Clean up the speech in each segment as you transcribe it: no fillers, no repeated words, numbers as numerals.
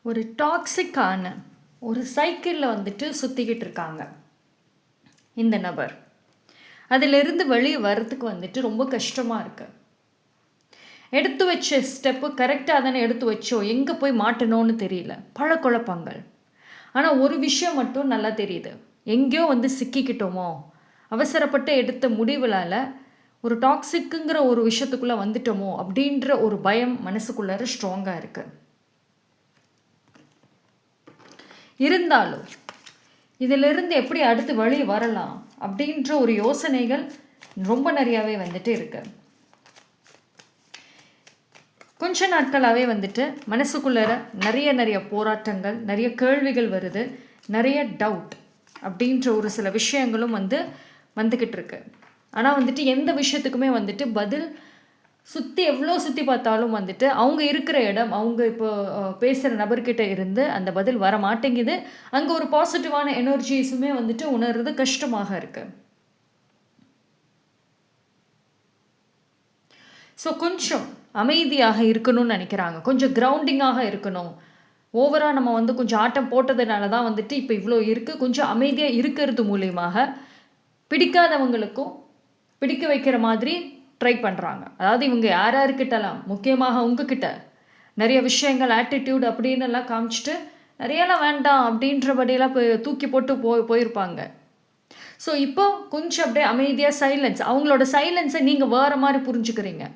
ஒரு டாக்ஸிக்கான ஒரு சைக்கிளில் வந்துட்டு சுற்றிக்கிட்டு இருக்காங்க இந்த நபர். அதிலிருந்து வெளியே வர்றதுக்கு வந்துட்டு ரொம்ப கஷ்டமாக இருக்குது. எடுத்து வச்ச ஸ்டெப்பு கரெக்டாக தானே எடுத்து வச்சோ, எங்கே போய் மாட்டணும்னு தெரியல, பல குழப்பங்கள். ஆனால் ஒரு விஷயம் மட்டும் நல்லா தெரியுது, எங்கேயோ வந்து சிக்கிக்கிட்டோமோ, அவசரப்பட்டு எடுத்த முடிவுலால் ஒரு டாக்ஸிக்குங்கிற ஒரு விஷயத்துக்குள்ளே வந்துட்டோமோ அப்படின்ற ஒரு பயம் மனசுக்குள்ளார ஸ்ட்ராங்காக இருக்குது. இருந்தாலும் இதிலிருந்து எப்படி அடுத்து வழி வரலாம் அப்படின்ற ஒரு யோசனைகள் ரொம்ப நிறையாவே வந்துட்டு இருக்கு. கொஞ்ச நாட்களாகவே வந்துட்டு மனசுக்குள்ளார நிறைய போராட்டங்கள், நிறைய கேள்விகள் வருது, நிறைய டவுட் அப்படின்ற ஒரு சில விஷயங்களும் வந்துக்கிட்டு இருக்கு. ஆனால் வந்துட்டு எந்த விஷயத்துக்குமே வந்துட்டு பதில் எவ்வளோ சுற்றி பார்த்தாலும் வந்துட்டு அவங்க இருக்கிற இடம், அவங்க இப்போ பேசுகிற நபர்கிட்ட இருந்து அந்த பதில் வர மாட்டேங்குது. அங்கே ஒரு பாசிட்டிவான எனர்ஜிஸுமே வந்துட்டு உணர்றது கஷ்டமாக இருக்குது. ஸோ கொஞ்சம் அமைதியாக இருக்கணும்னு நினைக்கிறாங்க, கொஞ்சம் கிரவுண்டிங்காக இருக்கணும். ஓவராக நம்ம கொஞ்சம் ஆட்டம் போட்டதுனால தான் வந்துட்டு இப்போ இவ்வளோ இருக்குது. கொஞ்சம் அமைதியாக இருக்கிறது மூலியமாக பிடிக்காதவங்களுக்கும் பிடிக்க வைக்கிற மாதிரி ட்ரை பண்ணுறாங்க. அதாவது இவங்க யார்கிட்டலாம், முக்கியமாக உங்ககிட்ட நிறைய விஷயங்கள் ஆட்டிடியூட் அப்படின்னு எல்லாம் காமிச்சிட்டு நிறையெல்லாம் வேண்டாம் அப்படின்றபடியெல்லாம் தூக்கி போட்டு போயிருப்பாங்க. ஸோ இப்போ கொஞ்சம் அப்படியே அமைதியாக சைலன்ஸ், அவங்களோட சைலன்ஸை நீங்கள் வேறு மாதிரி புரிஞ்சுக்கிறீங்க.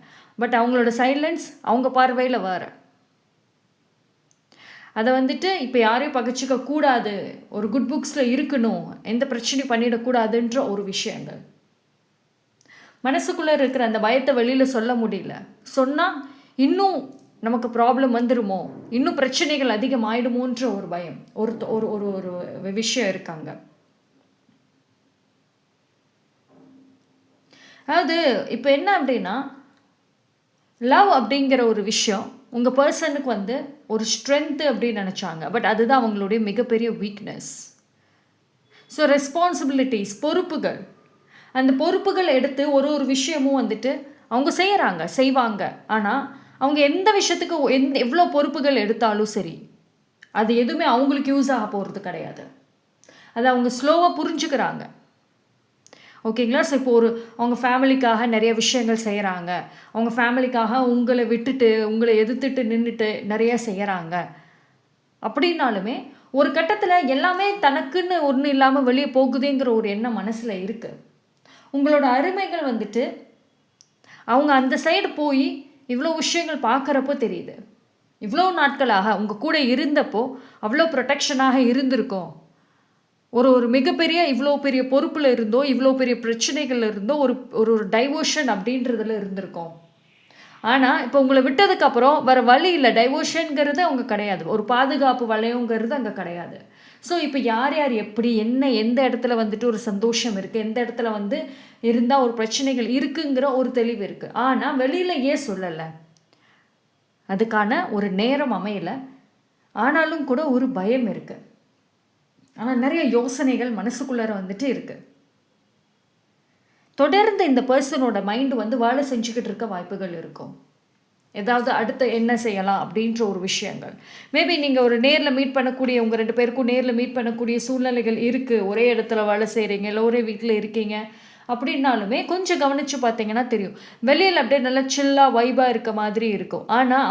பட் அவங்களோட சைலன்ஸ் அவங்க பார்வையில் வேறு. அதை வந்துட்டு இப்போ யாரையும் பகைச்சிக்க கூடாது, ஒரு குட் புக்ஸில் இருக்கணும், எந்த பிரச்சனையும் பண்ணிடக்கூடாதுன்ற ஒரு விஷயங்கள். மனசுக்குள்ளே இருக்கிற அந்த பயத்தை வெளியில் சொல்ல முடியல. சொன்னால் இன்னும் நமக்கு ப்ராப்ளம் வந்துடுமோ, இன்னும் பிரச்சனைகள் அதிகமாயிடுமோன்ற ஒரு பயம், ஒரு ஒரு ஒரு விஷயம் இருக்காங்க. அதாவது இப்போ என்ன அப்படின்னா, லவ் அப்படிங்கிற ஒரு விஷயம் உங்கள் பர்சனுக்கு ஒரு ஸ்ட்ரென்த்து அப்படின்னு நினச்சாங்க. பட் அதுதான் அவங்களுடைய மிகப்பெரிய வீக்னஸ். ஸோ ரெஸ்பான்சிபிலிட்டிஸ், பொறுப்புகள், அந்த பொறுப்புகள் எடுத்து ஒரு விஷயமும் அவங்க செய்வாங்க. ஆனால் அவங்க எந்த விஷயத்துக்கு எவ்வளோ பொறுப்புகள் எடுத்தாலும் சரி, அது எதுவுமே அவங்களுக்கு யூஸ் ஆக போகிறது கிடையாது. அதை அவங்க ஸ்லோவாக புரிஞ்சுக்கிறாங்க. ஓகேங்களா? ஸோ இப்போ அவங்க ஃபேமிலிக்காக நிறைய விஷயங்கள் செய்கிறாங்க, அவங்க ஃபேமிலிக்காக உங்களை விட்டுட்டு உங்களை எதிர்த்துட்டு நின்றுட்டு நிறைய செய்கிறாங்க. அப்படின்னாலுமே ஒரு கட்டத்தில் எல்லாமே தனக்குன்னு ஒன்றும் இல்லாமல் வெளியே போகுதுங்கிற ஒரு எண்ணம் மனசில் இருக்குது. உங்களோட அருமைகள் அவங்க அந்த சைடு போய் இவ்வளோ விஷயங்கள் பார்க்குறப்போ தெரியுது. இவ்வளோ நாட்களாக உங்கள் கூட இருந்தப்போ அவ்வளோ ப்ரொடெக்ஷனாக இருந்திருக்கோம். ஒரு மிகப்பெரிய இவ்வளோ பெரிய பொறுப்பில் இருந்தோ, இவ்வளோ பெரிய பிரச்சனைகள் இருந்தோ, ஒரு டைவோர்ஷன் அப்படின்றதுல இருந்திருக்கோம். ஆனால் இப்போ உங்களை விட்டதுக்கப்புறம் வேறு வழி இல்லை, டைவோர்ஷனுங்கிறது அவங்க கிடையாது, ஒரு பாதுகாப்பு வளையங்கிறது அங்கே கிடையாது. ஸோ இப்போ யார் எப்படி எந்த இடத்துல ஒரு சந்தோஷம் இருக்குது, எந்த இடத்துல இருந்தால் ஒரு பிரச்சனைகள் இருக்குங்கிற ஒரு தெளிவு இருக்குது. ஆனால் வெளியில் ஏன் சொல்லலை, அதுக்கான ஒரு நேரம் அமையலை. ஆனாலும் கூட ஒரு பயம் இருக்குது. ஆனால் நிறைய யோசனைகள் மனசுக்குள்ளார இருக்குது. தொடர்ந்து இந்த பர்சனோட மைண்டு வேலை செஞ்சுக்கிட்டு இருக்க வாய்ப்புகள் இருக்கும். ஏதாவது அடுத்து என்ன செய்யலாம் அப்படின்ற ஒரு விஷயங்கள். மேபி நீங்கள் ஒரு நேரில் மீட் பண்ணக்கூடிய, உங்கள் 2 பேருக்கும் நேரில் மீட் பண்ணக்கூடிய சூழ்நிலைகள் இருக்குது. ஒரே இடத்துல வேலை செய்கிறீங்க, இல்லை ஒரே வீட்டில் இருக்கீங்க அப்படின்னாலுமே கொஞ்சம் கவனித்து பார்த்தீங்கன்னா தெரியும், வெளியில் அப்படியே நல்லா சில்லாக வைபாக இருக்க மாதிரி இருக்கும். ஆனால்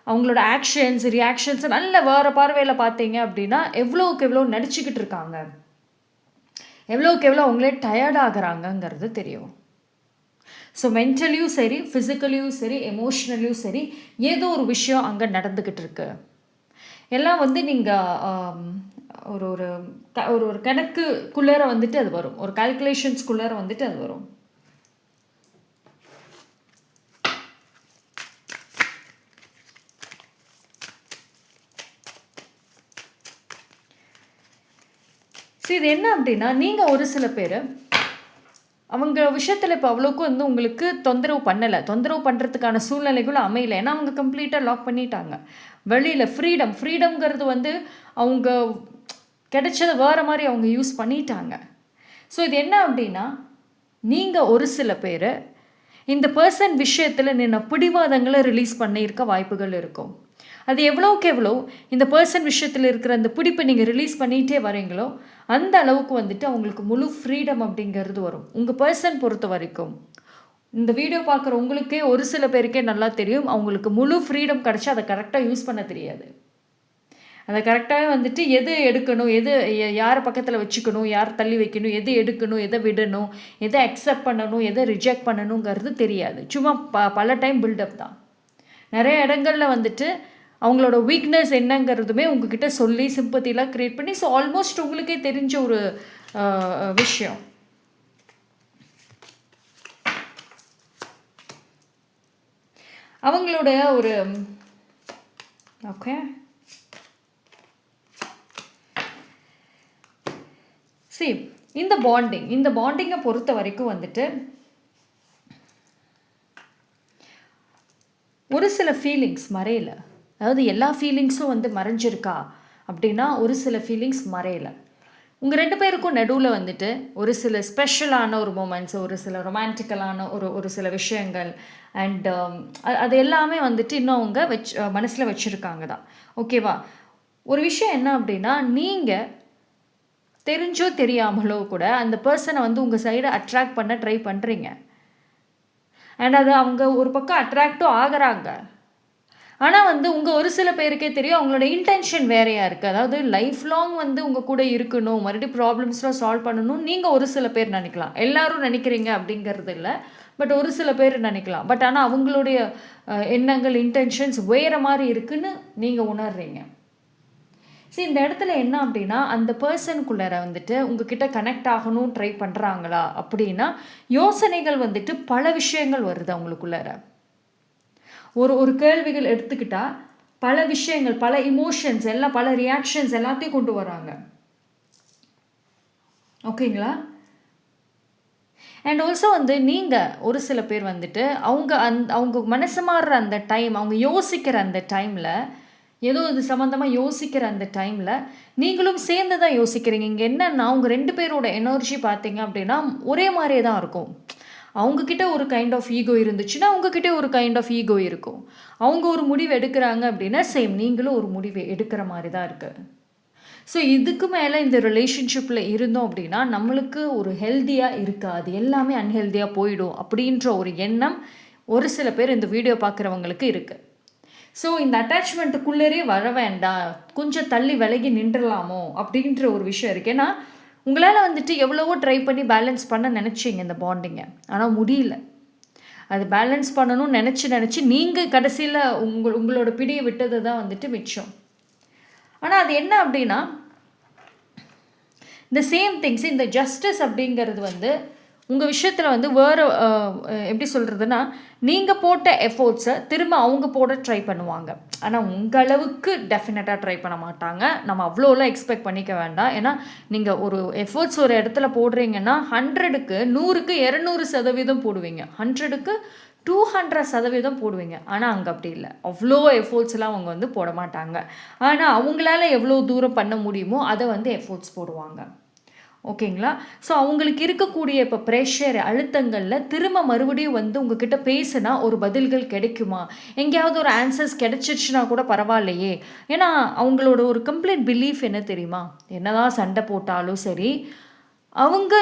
அவங்களோட ஆக்ஷன்ஸ், ரியாக்ஷன்ஸ் நல்ல வேறு பார்வையில் பார்த்தீங்க அப்படின்னா எவ்வளோக்கு எவ்வளோ நடிச்சுக்கிட்டு இருக்காங்க, எவ்வளோக்கு எவ்வளோ அவங்களே டயர்ட் ஆகுறாங்கங்கிறது தெரியும். ஸோ மென்டலியும் சரி, ஃபிசிக்கலியும் சரி, எமோஷ்னலியும் சரி, ஏதோ ஒரு விஷயம் அங்கே நடந்துக்கிட்டு இருக்கு. எல்லாம் நீங்கள் ஒரு ஒரு கணக்குக்குள்ளார அது வரும், ஒரு கால்குலேஷன்ஸ்குள்ளார அது வரும். சரி, இது என்ன அப்படின்னா, நீங்கள் ஒரு சில பேர் அவங்க விஷயத்தில் இப்போ அவ்வளோக்கும் உங்களுக்கு தொந்தரவு பண்ணலை, தொந்தரவு பண்ணுறதுக்கான சூழ்நிலைகளும் அமையலை. ஏன்னா அவங்க கம்ப்ளீட்டாக லாக் பண்ணிட்டாங்க. வெளியில் ஃப்ரீடம்ங்கிறது அவங்க கிடைச்சதை வேறு மாதிரி அவங்க யூஸ் பண்ணிட்டாங்க. ஸோ இது என்ன அப்படின்னா, நீங்கள் ஒரு சில பேர் இந்த பர்சன் விஷயத்தில் நின்ன பிடிவாதங்களை ரிலீஸ் பண்ணியிருக்க வாய்ப்புகள் இருக்கும். அது எவ்வளோக்கு எவ்வளோ இந்த பர்சன் விஷயத்தில் இருக்கிற அந்த பிடிப்பை நீங்கள் ரிலீஸ் பண்ணிகிட்டே வரீங்களோ அந்த அளவுக்கு வந்துட்டு அவங்களுக்கு முழு ஃப்ரீடம் அப்படிங்கிறது வரும். உங்கள் பர்சன் பொறுத்த வரைக்கும் இந்த வீடியோ பார்க்குற உங்களுக்கே ஒரு சில பேருக்கே நல்லா தெரியும், அவங்களுக்கு முழு ஃப்ரீடம் கிடச்சி அதை கரெக்டாக யூஸ் பண்ண தெரியாது. அதை கரெக்டாக வந்துட்டு எது எடுக்கணும், எது யாரை பக்கத்தில் வச்சுக்கணும், யார் தள்ளி வைக்கணும், எது எடுக்கணும், எதை விடணும், எதை அக்செப்ட் பண்ணணும், எதை ரிஜெக்ட் பண்ணணுங்கிறது தெரியாது. சும்மா பல டைம் பில்டப் தான். நிறைய இடங்களில் வந்துட்டு அவங்களோட வீக்னஸ் என்னங்கிறதுமே உங்ககிட்ட சொல்லி சிம்பத்திலாம் க்ரியேட் பண்ணி, ஸோ ஆல்மோஸ்ட் உங்களுக்கே தெரிஞ்ச ஒரு விஷயம். அவங்களோட ஒரு ஓகே இந்த பாண்டிங்கை பொறுத்த வரைக்கும் வந்துட்டு ஒரு சில ஃபீலிங்ஸ் மறையல. அதாவது எல்லா ஃபீலிங்ஸும் வந்து மறைஞ்சிருக்கா அப்படின்னா ஒரு சில ஃபீலிங்ஸ் மறையல. உங்கள் 2 பேருக்கும் நடுவில் வந்துட்டு ஒரு சில ஸ்பெஷலான ஒரு மூமெண்ட்ஸ், ஒரு சில ரொமான்டிக்கலான ஒரு சில விஷயங்கள் அண்ட் அது எல்லாமே வந்துட்டு இன்னும் அவங்க மனசில் வச்சுருக்காங்க தான். ஓகேவா? ஒரு விஷயம் என்ன அப்படின்னா, நீங்கள் தெரிஞ்சோ தெரியாமலோ கூட அந்த பர்சனை வந்து உங்கள் சைடை அட்ராக்ட் பண்ண ட்ரை பண்ணுறீங்க. அண்ட் அது அவங்க ஒரு பக்கம் அட்ராக்டும் ஆகிறாங்க. ஆனால் வந்து உங்கள் ஒரு சில பேருக்கே தெரியும் அவங்களோட இன்டென்ஷன் வேறையாக இருக்குது. அதாவது லைஃப் லாங் வந்து உங்கள் கூட இருக்கணும், மறுபடியும் ப்ராப்ளம்ஸ்லாம் சால்வ் பண்ணணும் நீங்கள் ஒரு சில பேர் நினைக்கலாம். எல்லாரும் நினைக்கிறீங்க அப்படிங்கிறது இல்லை, பட் ஒரு சில பேர் நினைக்கலாம். பட் ஆனால் அவங்களுடைய எண்ணங்கள், இன்டென்ஷன்ஸ் வேறு மாதிரி இருக்குன்னு நீங்கள் உணர்றீங்க. சரி, இந்த இடத்துல என்ன அப்படின்னா, அந்த பர்சனுக்குள்ளார வந்துட்டு உங்ககிட்ட கனெக்ட் ஆகணும் ட்ரை பண்ணுறாங்களா அப்படின்னா யோசனைகள் வந்துட்டு பல விஷயங்கள் வருது அவங்களுக்குள்ளார. ஒரு கேள்விகள் எடுத்துக்கிட்டால் பல விஷயங்கள், பல இமோஷன்ஸ் எல்லாம், பல ரியாக்ஷன்ஸ் எல்லாத்தையும் கொண்டு வராங்க. ஓகேங்களா? அண்ட் ஆல்சோ வந்து நீங்கள் ஒரு சில பேர் வந்துட்டு அவங்க மனசு மாறுற அந்த டைம், அவங்க யோசிக்கிற அந்த டைமில், ஏதோ இது சம்மந்தமாக யோசிக்கிற அந்த டைமில் நீங்களும் சேர்ந்து தான் யோசிக்கிறீங்க. இங்கே என்னென்னா உங்கள் 2 பேரோட எனர்ஜி பார்த்தீங்க அப்படின்னா ஒரே மாதிரியே தான் இருக்கும். அவங்கக்கிட்ட ஒரு கைண்ட் ஆஃப் ஈகோ இருந்துச்சுன்னா உங்ககிட்ட ஒரு கைண்ட் ஆஃப் ஈகோ இருக்கும். அவங்க ஒரு முடிவு எடுக்கிறாங்க அப்படின்னா சேம் நீங்களும் ஒரு முடிவு எடுக்கிற மாதிரி தான் இருக்குது. ஸோ இதுக்கு மேலே இந்த ரிலேஷன்ஷிப்பில் இருந்தோம் அப்படின்னா நம்மளுக்கு ஒரு ஹெல்த்தியாக இருக்காது, எல்லாமே அன்ஹெல்த்தியாக போயிடும் அப்படின்ற ஒரு எண்ணம் ஒரு சில பேர் இந்த வீடியோ பார்க்குறவங்களுக்கு இருக்குது. ஸோ இந்த அட்டாச்மெண்ட்டுக்குள்ளரே வர வேண்டாம், கொஞ்சம் தள்ளி விலகி நின்றலாமோ அப்படின்ற ஒரு விஷயம் இருக்குது. ஏன்னா உங்களால் வந்துட்டு எவ்வளவோ ட்ரை பண்ணி பேலன்ஸ் பண்ண நினச்சிங்க இந்த பாண்டிங்கை, ஆனால் முடியல. அது பேலன்ஸ் பண்ணணும்னு நினச்சி நீங்கள் கடைசியில் உங்களோட பிடியை விட்டது தான் வந்துட்டு மிச்சம். ஆனால் அது என்ன அப்படின்னா இந்த சேம் திங்ஸ், இந்த ஜஸ்டிஸ் அப்படிங்கிறது வந்து உங்கள் விஷயத்தில் வந்து வேறு எப்படி சொல்கிறதுனா, நீங்கள் போட்ட எஃபோர்ட்ஸை திரும்ப அவங்க போட ட்ரை பண்ணுவாங்க. ஆனால் உங்கள் அளவுக்கு டெஃபினட்டாக ட்ரை பண்ண மாட்டாங்க. நம்ம அவ்வளோலாம் எக்ஸ்பெக்ட் பண்ணிக்க வேண்டாம். ஏன்னா நீங்கள் ஒரு எஃபோர்ட்ஸ் ஒரு இடத்துல போடுறீங்கன்னா 100க்கு 100க்கு 200% போடுவீங்க, 100க்கு 200% போடுவீங்க. ஆனால் அங்கே அப்படி இல்லை, அவ்வளோ எஃபோர்ட்ஸ்லாம் அவங்க வந்து போட மாட்டாங்க. ஆனால் அவங்களால எவ்வளோ தூரம் பண்ண முடியுமோ அதை வந்து எஃபோர்ட்ஸ் போடுவாங்க. ஓகேங்களா? ஸோ அவங்களுக்கு இருக்கக்கூடிய இப்போ ப்ரெஷர், அழுத்தங்களில் திரும்ப மறுபடியும் வந்து உங்ககிட்ட பேசுனா ஒரு பதில்கள் கிடைக்குமா, எங்கேயாவது ஒரு ஆன்சர்ஸ் கிடைச்சிருச்சுன்னா கூட பரவாயில்லையே. ஏன்னா அவங்களோட ஒரு கம்ப்ளீட் பிலீஃப் என்ன தெரியுமா, என்னதான் சண்டை போட்டாலும் சரி, அவங்க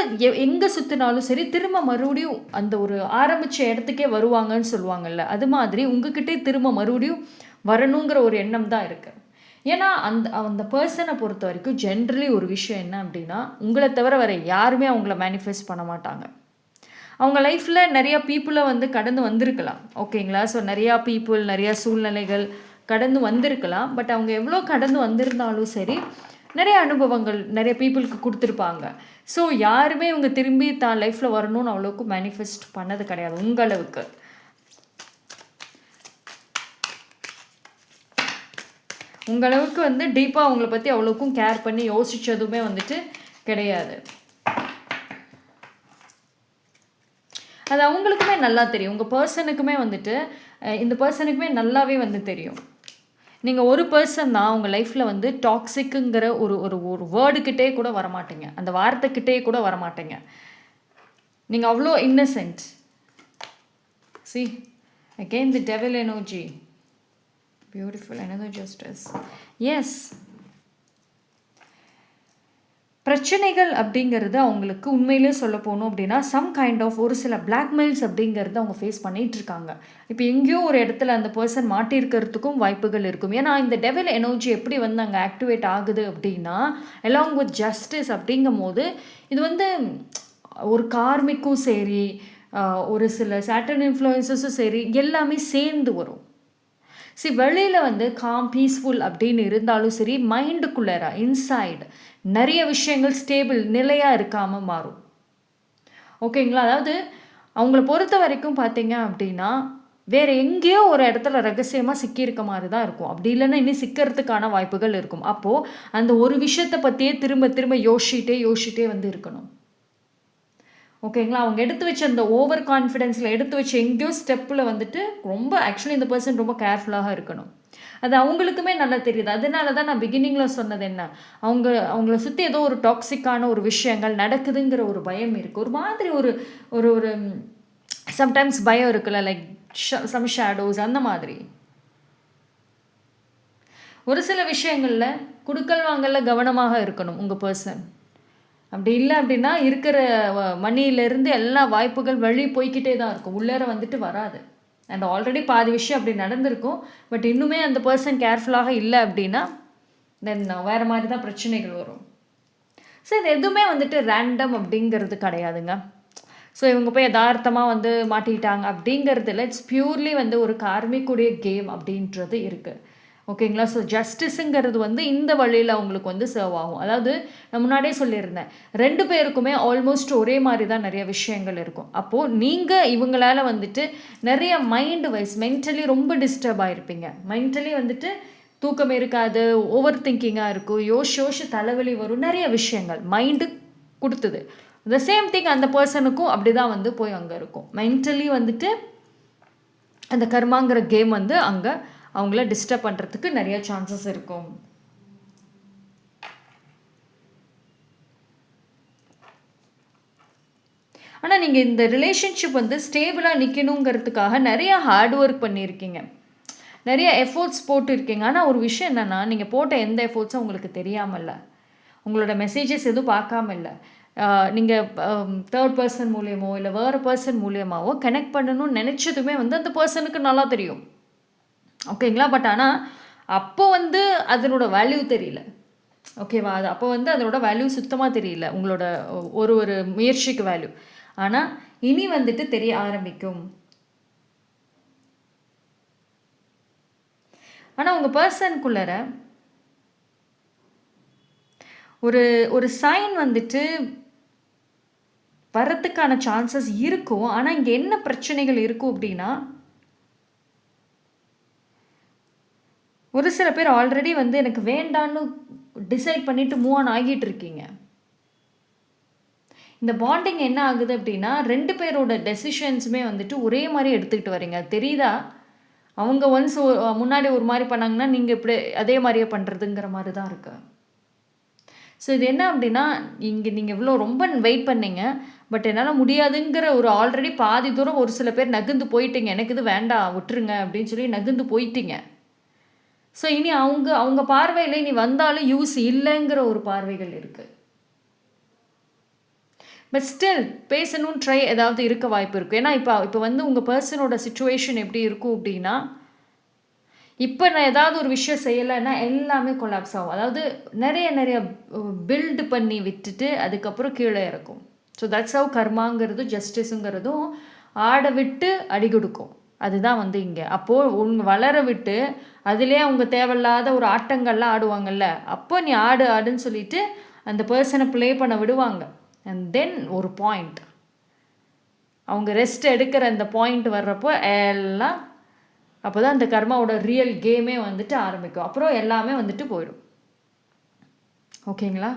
எங்கே சுற்றினாலும் சரி திரும்ப மறுபடியும் அந்த ஒரு ஆரம்பித்த இடத்துக்கே வருவாங்கன்னு சொல்லுவாங்கள்ல, அது மாதிரி உங்ககிட்டே திரும்ப மறுபடியும் வரணுங்கிற ஒரு எண்ணம் தான் இருக்குது. ஏன்னா அந்த பர்சனை பொறுத்த வரைக்கும் ஜென்ரலி ஒரு விஷயம் என்ன அப்படின்னா, உங்களை தவிர வேறு யாருமே அவங்கள மேனிஃபெஸ்ட் பண்ண மாட்டாங்க. அவங்க லைஃப்பில் நிறையா பீப்புளை வந்து கடந்து வந்திருக்கலாம். ஓகேங்களா? ஸோ நிறையா பீப்புள், நிறையா சூழ்நிலைகள் கடந்து வந்திருக்கலாம். பட் அவங்க எவ்வளோ கடந்து வந்திருந்தாலும் சரி, நிறைய அனுபவங்கள் நிறைய பீப்புளுக்கு கொடுத்துருப்பாங்க. ஸோ யாருமே இவங்க திரும்பி தான் லைஃப்பில் வரணும்னு அவ்வளோக்கு மேனிஃபெஸ்ட் பண்ணது கிடையாது உங்களவுக்கு. உங்களவுக்கு வந்து டீப்பாக அவங்கள பற்றி அவ்வளோக்கும் கேர் பண்ணி யோசித்ததுமே வந்துட்டு கிடையாது. அது அவங்களுக்குமே நல்லா தெரியும். உங்கள் பர்சனுக்குமே வந்துட்டு இந்த பர்சனுக்குமே நல்லாவே வந்து தெரியும். நீங்கள் ஒரு பர்சன் தான் உங்கள் லைஃப்பில் வந்து டாக்ஸிக்குங்கிற ஒரு ஒரு ஒரு வேர்டுக்கிட்டே கூட வரமாட்டீங்க, அந்த வார்த்தைக்கிட்டே கூட வரமாட்டீங்க. நீங்கள் அவ்வளோ innocent. See, again the devil energy. Beautiful. another justice. Yes, பிரச்சனைகள் அப்படிங்கிறது அவங்களுக்கு உண்மையிலே சொல்ல போகணும் அப்படின்னா சம் கைண்ட் ஆஃப் ஒரு சில பிளாக்மெயில்ஸ் அப்படிங்கிறது அவங்க ஃபேஸ் பண்ணிகிட்ருக்காங்க. இப்போ எங்கேயோ ஒரு இடத்துல அந்த பர்சன் மாட்டியிருக்கிறதுக்கும் வாய்ப்புகள் இருக்கும். ஏன்னா இந்த டெவில் எனர்ஜி எப்படி வந்து அங்கே ஆக்டிவேட் ஆகுது அப்படின்னா அலாங் வித் ஜஸ்டிஸ் அப்படிங்கும் போது இது வந்து ஒரு கார்மிக்கும் சரி, ஒரு சில சாட்டர்ன் இன்ஃப்ளூயன்சஸும் சரி, எல்லாமே சேர்ந்து வரும். வெளியில் வந்து காம் பீஸ்ஃபுல் அப்படின்னு இருந்தாலும் சரி, மைண்டுக்குள்ளே இன்சைடு நிறைய விஷயங்கள் ஸ்டேபிள் நிலையாக இருக்காமல் மாறும். ஓகேங்களா? அதாவது அவங்கள பொறுத்த வரைக்கும் பார்த்தீங்க அப்படின்னா வேறு எங்கேயோ ஒரு இடத்துல ரகசியமாக சிக்கியிருக்க மாதிரி தான் இருக்கும். அப்படி இல்லைன்னா இன்னும் சிக்கிறதுக்கான வாய்ப்புகள் இருக்கும். அப்போது அந்த ஒரு விஷயத்தை பற்றியே திரும்ப திரும்ப யோசிச்சிட்டே வந்து இருக்கணும். ஓகேங்களா? அவங்க எடுத்து வச்ச அந்த ஓவர் கான்ஃபிடென்ஸில் எடுத்து வச்ச எங்கேயோ ஸ்டெப்பில் வந்துட்டு ரொம்ப ஆக்சுவலி இந்த பர்சன் ரொம்ப கேர்ஃபுல்லாக இருக்கணும். அது அவங்களுக்குமே நல்லா தெரியுது. அதனால தான் நான் பிகினிங்கில் சொன்னது என்ன, அவங்கள சுற்றி ஏதோ ஒரு டாக்ஸிக்கான ஒரு விஷயங்கள் நடக்குதுங்கிற ஒரு பயம் இருக்குது. ஒரு மாதிரி ஒரு ஒரு ஒரு சம்டைம்ஸ் பயம் இருக்குல்ல, லைக் சம் ஷேடோஸ் அந்த மாதிரி. ஒரு சில விஷயங்களில் குடுக்கல் வாங்கல கவனமாக இருக்கணும் உங்கள் பர்சன். அப்படி இல்லை அப்படின்னா இருக்கிற மணியிலேருந்து எல்லா வாய்ப்புகள் வழி போய்கிட்டே தான் இருக்கும், உள்ளேற வந்துட்டு வராது. அண்ட் ஆல்ரெடி பாதி விஷயம் அப்படி நடந்திருக்கும். பட் இன்னுமே அந்த பர்சன் கேர்ஃபுல்லாக இல்லை அப்படின்னா தென் வேறு மாதிரி தான் பிரச்சனைகள் வரும். ஸோ இது எதுவுமே வந்துட்டு ரேண்டம் அப்படிங்கிறது கிடையாதுங்க. ஸோ இவங்க போய் யதார்த்தமாக வந்து மாட்டிக்கிட்டாங்க அப்படிங்கிறதுல இட்ஸ் பியூர்லி வந்து ஒரு கார்மிக்குடைய கேம் அப்படின்றது இருக்குது. ஓகேங்களா? ஸோ ஜஸ்டிஸுங்கிறது வந்து இந்த வழியில் அவங்களுக்கு வந்து சர்வ் ஆகும். அதாவது நான் முன்னாடியே சொல்லியிருந்தேன், 2 பேருக்குமே ஆல்மோஸ்ட் ஒரே மாதிரி தான் நிறைய விஷயங்கள் இருக்கும். அப்போது நீங்கள் இவங்களால் வந்துட்டு நிறைய மைண்டு வைஸ் மென்டலி ரொம்ப டிஸ்டர்ப் ஆகிருப்பீங்க. மென்டலி வந்துட்டு தூக்கம் இருக்காது, ஓவர் திங்கிங்காக இருக்கும், யோசி தலைவலி வரும், நிறைய விஷயங்கள் மைண்டு கொடுத்தது. த சேம் திங் அந்த பர்சனுக்கும் அப்படி தான் வந்து போய் அங்கே இருக்கும். மென்டலி வந்துட்டு அந்த கர்மாங்கிற கேம் வந்து அங்கே அவங்கள டிஸ்டர்ப் பண்ணுறதுக்கு நிறைய சான்சஸ் இருக்கும். ஆனால் நீங்கள் இந்த ரிலேஷன்ஷிப் வந்து ஸ்டேபிளாக நிற்கணுங்கிறதுக்காக நிறைய ஹார்ட் ஒர்க் பண்ணியிருக்கீங்க, நிறைய எஃபோர்ட்ஸ் போட்டுருக்கீங்க. ஆனால் ஒரு விஷயம் என்னென்னா, நீங்கள் போட்ட எந்த எஃபோர்ட்ஸும் உங்களுக்கு தெரியாமல்ல, உங்களோட மெசேஜஸ் எதுவும் பார்க்காம இல்லை, நீங்கள் தேர்ட் பர்சன் மூலியமோ இல்லை வேறு பர்சன் மூலியமாவோ கனெக்ட் பண்ணணும்னு நினச்சதுமே வந்து அந்த பர்சனுக்கு நல்லா தெரியும். ஓகேங்களா? பட் ஆனால் அப்போ வந்து அதனோட வேல்யூ தெரியல. ஓகேவா? அது அப்போ வந்து அதனோட வேல்யூ சுத்தமாக தெரியல, உங்களோட ஒரு முயற்சிக்கு வேல்யூ. ஆனால் இனி வந்துட்டு தெரிய ஆரம்பிக்கும். ஆனால் உங்கள் பர்சனுக்குள்ளர ஒரு சைன் வந்துட்டு வரத்துக்கான சான்சஸ் இருக்கும். ஆனால் இங்கே என்ன பிரச்சனைகள் இருக்கும் அப்படின்னா, ஒரு சில பேர் ஆல்ரெடி வந்து எனக்கு வேண்டான்னு டிசைட் பண்ணிவிட்டு மூவ் ஆன் ஆகிட்டு இருக்கீங்க. இந்த பாண்டிங் என்ன ஆகுது அப்படின்னா 2 பேரோட டெசிஷன்ஸுமே வந்துட்டு ஒரே மாதிரி எடுத்துக்கிட்டு வரீங்க. தெரியுதா? அவங்க ஒன்ஸ் முன்னாடி ஒரு மாதிரி பண்ணாங்கன்னா நீங்கள் இப்படி அதே மாதிரியே பண்ணுறதுங்கிற மாதிரி தான் இருக்கு. ஸோ இது என்ன அப்படின்னா, இங்கே நீங்கள் இவ்வளோ ரொம்ப வெயிட் பண்ணீங்க, பட் என்னால் முடியாதுங்கிற ஒரு ஆல்ரெடி பாதி தூரம் ஒரு சில பேர் நகர்ந்து போயிட்டீங்க. எனக்கு இது வேண்டாம் விட்டுருங்க அப்படின்னு சொல்லி நகர்ந்து போயிட்டீங்க. ஸோ இனி அவங்க பார்வையில் இனி வந்தாலும் யூஸ் இல்லைங்கிற ஒரு பார்வைகள் இருக்குது. பட் ஸ்டில் பேசணும்னு ட்ரை ஏதாவது இருக்க வாய்ப்பு இருக்குது. ஏன்னா இப்போ வந்து உங்கள் பர்சனோட சிச்சுவேஷன் எப்படி இருக்கும் அப்படின்னா, இப்போ நான் ஏதாவது ஒரு விஷயம் செய்யலைன்னா எல்லாமே கொலாப்ஸ் ஆகும். அதாவது நிறைய பில்டு பண்ணி விட்டுட்டு அதுக்கப்புறம் கீழே இறக்கும். ஸோ தட்ஸ் ஹவ் கர்மாங்கிறதும் ஜஸ்டிஸுங்கிறதும் ஆட விட்டு அடி கொடுக்கும். அதுதான் வந்து இங்கே. அப்போது உங்க வளர விட்டு அதிலே அவங்க தேவையில்லாத ஒரு ஆட்டங்கள்லாம் ஆடுவாங்கல்ல, அப்போ நீ ஆடுன்னு சொல்லிட்டு அந்த பர்சனை ப்ளே பண்ண விடுவாங்க. அண்ட் தென் ஒரு பாயிண்ட் அவங்க ரெஸ்ட் எடுக்கிற அந்த பாயிண்ட் வர்றப்போ எல்லாம் அப்போ தான் அந்த கர்மாவோட ரியல் கேமே வந்துட்டு ஆரம்பிக்கும். அப்புறம் எல்லாமே வந்துட்டு போயிடும். ஓகேங்களா?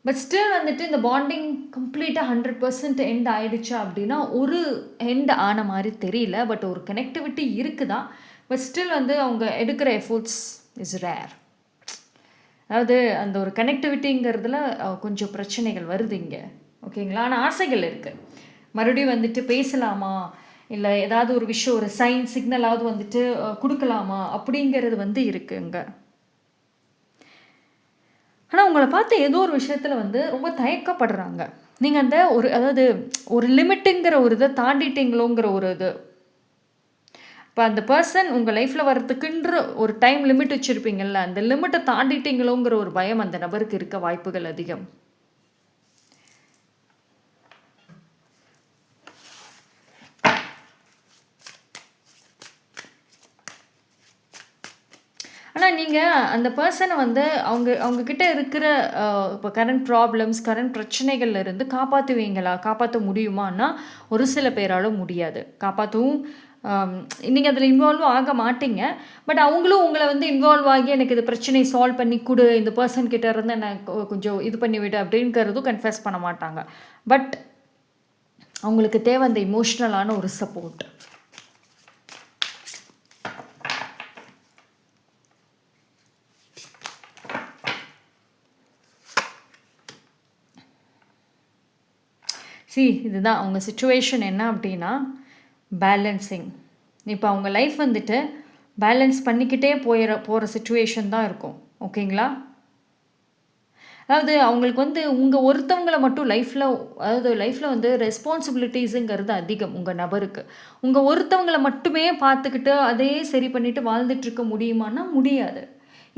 பட் ஸ்டில் வந்துட்டு இந்த பாண்டிங் கம்ப்ளீட்டாக 100% எண்ட் ஆகிடுச்சா அப்படின்னா ஒரு எண்ட் ஆன மாதிரி தெரியல. பட் ஒரு கனெக்டிவிட்டி இருக்குதான். பட் ஸ்டில் வந்து அவங்க எடுக்கிற எஃபோர்ட்ஸ் இஸ் ரேர். அதாவது அந்த ஒரு கனெக்டிவிட்டிங்கிறதுல கொஞ்சம் பிரச்சனைகள் வருது இங்கே. ஓகேங்களா? ஆனால் ஆசைகள் இருக்குது. மறுபடியும் வந்துட்டு பேசலாமா, இல்லை ஏதாவது ஒரு விஷயம் ஒரு சைன் சிக்னலாவது வந்துட்டு கொடுக்கலாமா அப்படிங்கிறது வந்து இருக்குங்க. ஆனால் உங்களை பார்த்து ஏதோ ஒரு விஷயத்தில் வந்து ரொம்ப தயக்கப்படுறாங்க. நீங்கள் அந்த ஒரு அதாவது ஒரு லிமிட்டுங்கிற ஒரு இதை தாண்டிட்டீங்களோங்கிற ஒரு இது. இப்போ அந்த பர்சன் உங்கள் லைஃப்பில் வர்றதுக்குன்ற ஒரு டைம் லிமிட் வச்சுருப்பீங்கள்ல, அந்த லிமிட்டை தாண்டிட்டீங்களோங்கிற ஒரு பயம் அந்த நபருக்கு இருக்க வாய்ப்புகள் அதிகம். ஆனால் நீங்கள் அந்த பர்சனை வந்து அவங்கக்கிட்ட இருக்கிற இப்போ கரண்ட் ப்ராப்ளம்ஸ் கரண்ட் பிரச்சனைகள்ல இருந்து காப்பாற்றுவீங்களா? காப்பாற்ற முடியுமான்னா ஒரு சில பேரால முடியாது. காப்பாற்றவும் நீங்கள் அதில் இன்வால்வ் ஆக மாட்டீங்க. பட் அவங்களும் உங்களை வந்து இன்வால்வ் ஆகி எனக்கு இது பிரச்சனையை சால்வ் பண்ணி கொடு, இந்த பர்சன் கிட்ட இருந்து என்னை கொஞ்சம் இது பண்ணி விடு அப்படிங்கிறதும் கன்ஃபெஸ் பண்ண மாட்டாங்க. பட் அவங்களுக்கு தேவை அந்த இமோஷ்னலான ஒரு சப்போர்ட். இதுதான் அவங்க சிச்சுவேஷன் என்ன அப்படின்னா பேலன்சிங். இப்போ அவங்க லைஃப் வந்துட்டு பேலன்ஸ் பண்ணிக்கிட்டே போகிற சிச்சுவேஷன் தான் இருக்கும். ஓகேங்களா? அதாவது அவங்களுக்கு வந்து உங்கள் ஒருத்தவங்களை மட்டும் லைஃப்பில் வந்து ரெஸ்பான்சிபிலிட்டிஸுங்கிறது அதிகம் உங்கள் நபருக்கு. உங்கள் ஒருத்தவங்களை மட்டுமே பார்த்துக்கிட்டு அதே சரி பண்ணிவிட்டு வாழ்ந்துட்டுருக்க முடியுமான்னா முடியாது.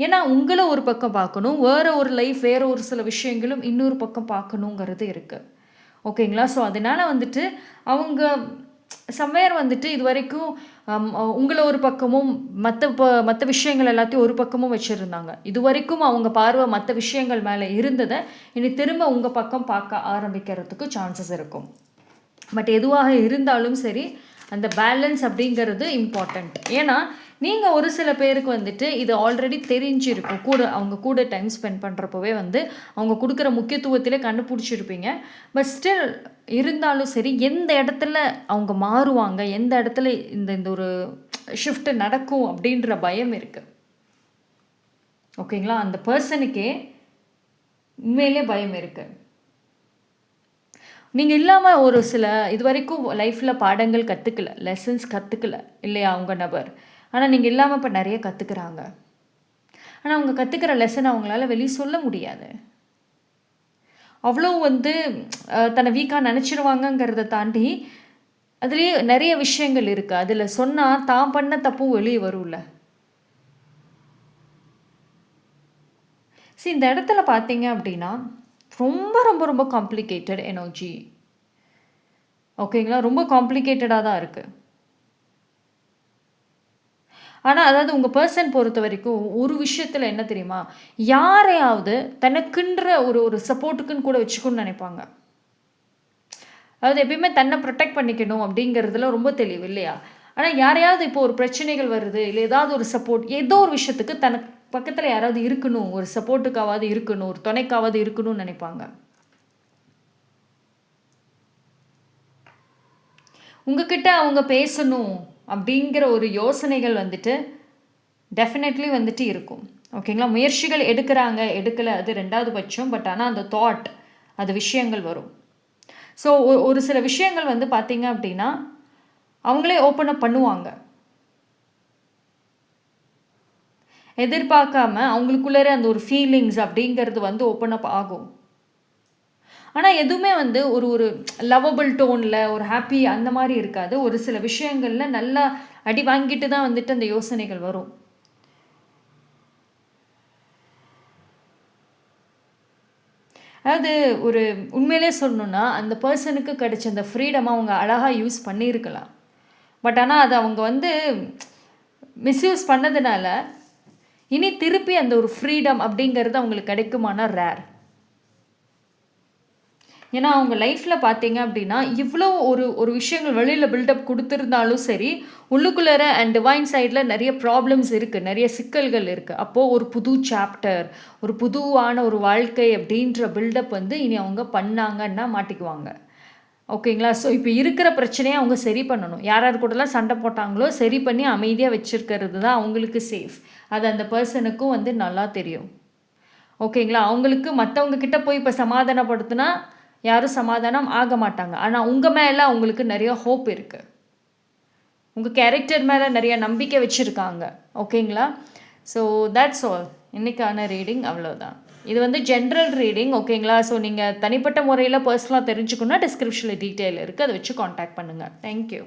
ஏன்னா உங்களை ஒரு பக்கம் பார்க்கணும், வேறு ஒரு லைஃப் வேறு ஒரு சில விஷயங்களும் இன்னொரு பக்கம் பார்க்கணுங்கிறது இருக்குது. ஓகேங்களா? ஸோ அதனால் வந்துட்டு அவங்க சம்வேர் வந்துட்டு இது வரைக்கும் உங்களை ஒரு பக்கமும் மற்ற விஷயங்கள் எல்லாத்தையும் ஒரு பக்கமும் வச்சுருந்தாங்க. இது வரைக்கும் அவங்க பார்வை மற்ற விஷயங்கள் மேலே இருந்ததை இனி திரும்ப உங்கள் பக்கம் பார்க்க ஆரம்பிக்கிறதுக்கு சான்சஸ் இருக்கும். பட் எதுவாக இருந்தாலும் சரி அந்த பேலன்ஸ் அப்படிங்கிறது இம்பார்ட்டண்ட். ஏன்னா நீங்கள் ஒரு சில பேருக்கு வந்துட்டு இது ஆல்ரெடி தெரிஞ்சிருக்கும். அவங்க கூட டைம் ஸ்பெண்ட் பண்ணுறப்பவே வந்து அவங்க கொடுக்குற முக்கியத்துவத்திலே கண்டுபிடிச்சிருப்பீங்க. பட் ஸ்டில் இருந்தாலும் சரி எந்த இடத்துல அவங்க மாறுவாங்க, எந்த இடத்துல இந்த ஒரு ஷிஃப்ட் நடக்கும் அப்படின்ற பயம் இருக்குது. ஓகேங்களா? அந்த பர்சனுக்கே உண்மையிலே பயம் இருக்குது. நீங்கள் இல்லாமல் ஒரு சில இது வரைக்கும் லைஃப்பில் பாடங்கள் கற்றுக்கல, லெசன்ஸ் கற்றுக்கல இல்லையா அவங்க நபர். ஆனால் நீங்கள் இல்லாமல் இப்போ நிறைய கற்றுக்குறாங்க. ஆனால் அவங்க கற்றுக்கிற லெசன் அவங்களால வெளியே சொல்ல முடியாது. அவ்வளோ வந்து தன்னை வீக்காக நினச்சிருவாங்கங்கிறத தாண்டி அதுலேயே நிறைய விஷயங்கள் இருக்குது. அதில் சொன்னால் தான் பண்ண தப்பும் வெளியே வரும்ல. இந்த இடத்துல பார்த்தீங்க அப்படின்னா ரொம்ப ரொம்ப ரொம்ப காம்ப்ளிகேட்டட் எனர்ஜி. ஓகேங்களா? ரொம்ப காம்ப்ளிகேட்டடாக தான் இருக்குது. ஆனால் அதாவது உங்கள் பர்சன் பொறுத்த வரைக்கும் ஒரு விஷயத்தில் என்ன தெரியுமா, யாரையாவது தனக்குன்ற ஒரு சப்போர்ட்டுக்குன்னு கூட வச்சுக்கணும்னு நினைப்பாங்க. அதாவது எப்பயுமே தன்னை ப்ரொடெக்ட் பண்ணிக்கணும் அப்படிங்கிறதுல ரொம்ப தெளிவு இல்லையா? ஆனால் யாரையாவது இப்போ ஒரு பிரச்சனைகள் வருது, இல்லை ஏதாவது ஒரு சப்போர்ட் ஏதோ ஒரு விஷயத்துக்கு தனக்கு பக்கத்தில் யாராவது இருக்கணும், ஒரு சப்போர்ட்டுக்காவது இருக்கணும், ஒரு துணைக்காவது இருக்கணும்னு நினைப்பாங்க. உங்ககிட்ட அவங்க பேசணும் அப்படிங்கிற ஒரு யோசனைகள் வந்துட்டு டெஃபினெட்லி வந்துட்டு இருக்கும். ஓகேங்களா? முயற்சிகள் எடுக்கலை அது ரெண்டாவது பட்சம். பட் ஆனால் அந்த தாட் அது விஷயங்கள் வரும். ஸோ ஒரு சில விஷயங்கள் வந்து பார்த்தீங்க அப்படின்னா அவங்களே ஓப்பன் அப் பண்ணுவாங்க. எதிர்பார்க்காம அவங்களுக்குள்ளே அந்த ஒரு ஃபீலிங்ஸ் அப்படிங்கிறது வந்து ஓப்பன் அப் ஆகும். ஆனால் எதுவுமே வந்து ஒரு லவபிள் டோனில் ஒரு ஹாப்பி அந்த மாதிரி இருக்காது. ஒரு சில விஷயங்களில் நல்லா அடி வாங்கிட்டு தான் வந்துட்டு அந்த யோசனைகள் வரும். அதாவது ஒரு உண்மையிலே சொல்லணுன்னா அந்த பர்சனுக்கு கிடைச்ச அந்த ஃப்ரீடம் அவங்க அழகாக யூஸ் பண்ணியிருக்கலாம். பட் ஆனால் அதை அவங்க வந்து மிஸ்யூஸ் பண்ணதுனால இனி திருப்பி அந்த ஒரு ஃப்ரீடம் அப்படிங்கிறது அவங்களுக்கு கிடைக்குமானா ரேர். ஏன்னா அவங்க லைஃப்பில் பார்த்தீங்க அப்படின்னா இவ்வளோ ஒரு விஷயங்கள் வெளியில் பில்டப் கொடுத்துருந்தாலும் சரி உள்ளுக்குள்ளே அண்ட் டிவைன் சைடில் நிறைய ப்ராப்ளம்ஸ் இருக்குது, நிறைய சிக்கல்கள் இருக்குது. அப்போது ஒரு புது சாப்டர், ஒரு புதுவான ஒரு வாழ்க்கை அப்படின்ற பில்டப் வந்து இனி அவங்க பண்ணாங்கன்னா மாட்டிக்குவாங்க. ஓகேங்களா? ஸோ இப்போ இருக்கிற பிரச்சனையை அவங்க சரி பண்ணணும். யார் கூடலாம் சண்டை போட்டாங்களோ சரி பண்ணி அமைதியாக வச்சுருக்கிறது தான் அவங்களுக்கு சேஃப். அது அந்த பர்சனுக்கும் வந்து நல்லா தெரியும். ஓகேங்களா? அவங்களுக்கு மற்றவங்க கிட்ட போய் இப்போ சமாதானப்படுத்தினா யாரும் சமாதானம் ஆக மாட்டாங்க. ஆனால் உங்கள் மேலே அவங்களுக்கு நிறைய ஹோப் இருக்குது. உங்கள் கேரக்டர் மேலே நிறைய நம்பிக்கை வச்சுருக்காங்க. ஓகேங்களா? So that's all. இன்றைக்கான ரீடிங் அவ்வளோதான். இது வந்து ஜென்ரல் ரீடிங். ஓகேங்களா? ஸோ நீங்கள் தனிப்பட்ட முறையில் பர்சனலாக தெரிஞ்சுக்கணுன்னா டிஸ்கிரிப்ஷனில் டீட்டெயில் இருக்குது, அதை வச்சு காண்டாக்ட் பண்ணுங்கள். தேங்க்யூ.